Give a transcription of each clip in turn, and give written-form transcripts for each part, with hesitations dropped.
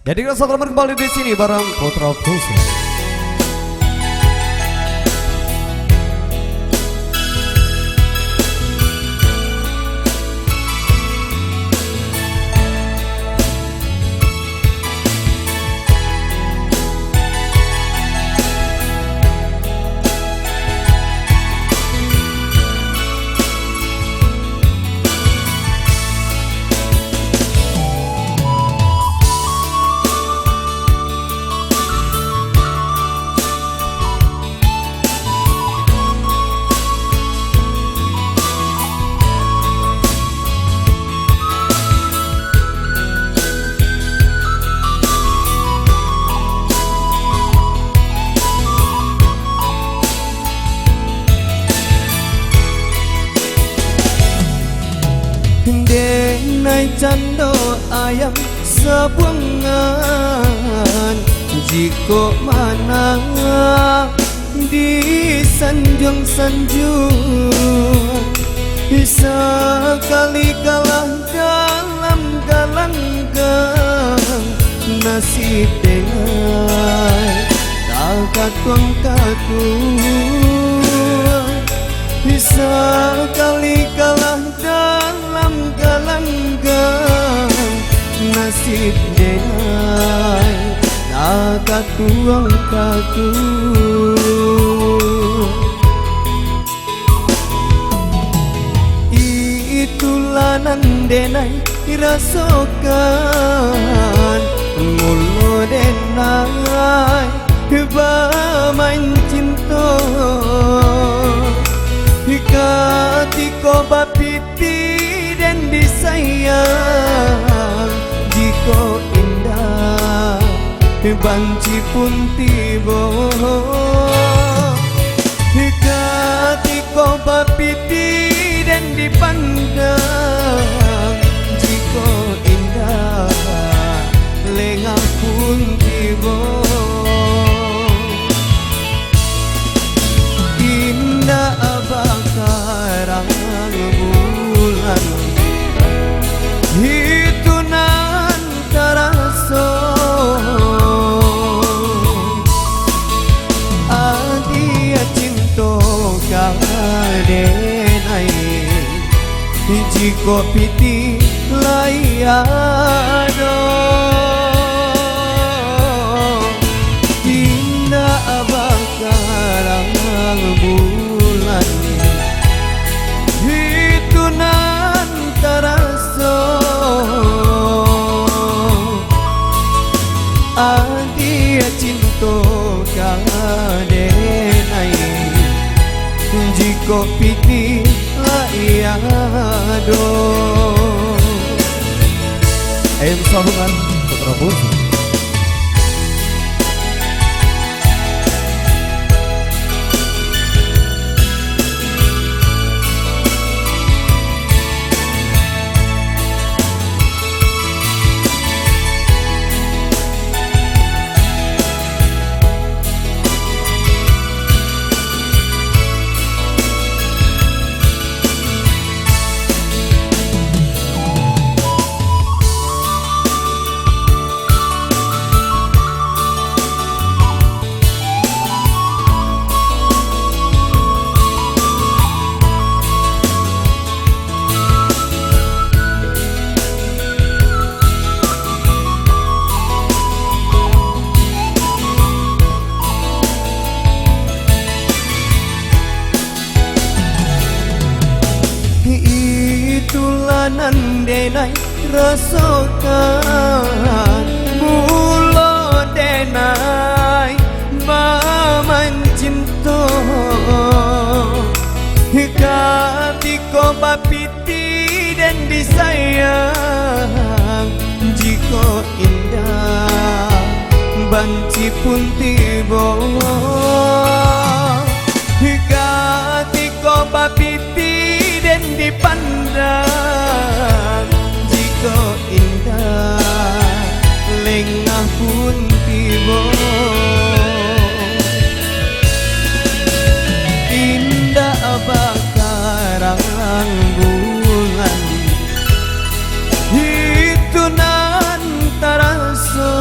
Jadi kita selamat kembali di sini bareng Putra Pulsa. Denai cando ayam sebuangan jiko mana di sanjung-sanjung sekali kalah dalam galanggang nasib denai tak katuang sekali kalah dalam galanggang nasib denai tak katuang itulah nan denai rasakan mulu denai bamain cinta Katiko bapiti dan disayang jiko indah banci pun tiba Katiko bapiti dan dipandang jiko indah lengah pun tiba indah bakarang bulan itu nan terasa adia cinta kadenai jiko piti layado indah bakarang bulan itu nan terasa adia cinta kadenai jiko piti layado Ayam sambungan Putra Pulsa. Itulah nan denai rasakan mula denai maman cinta katiko bapiti dan disayang jiko indah banci pun tiba katiko bapiti dan dipandang jika indah lengah pun tiba indah bakarang bulan itu nan terasa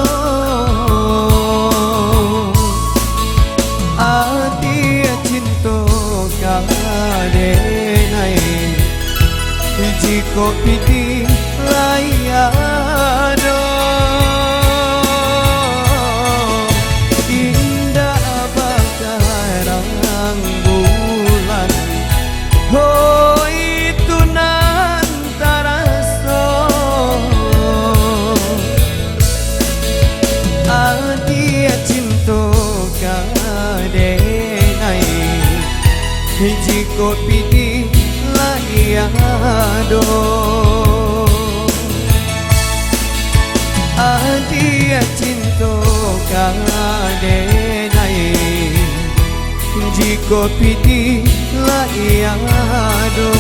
jiko piti layado adia cinta kadenai jiko piti layado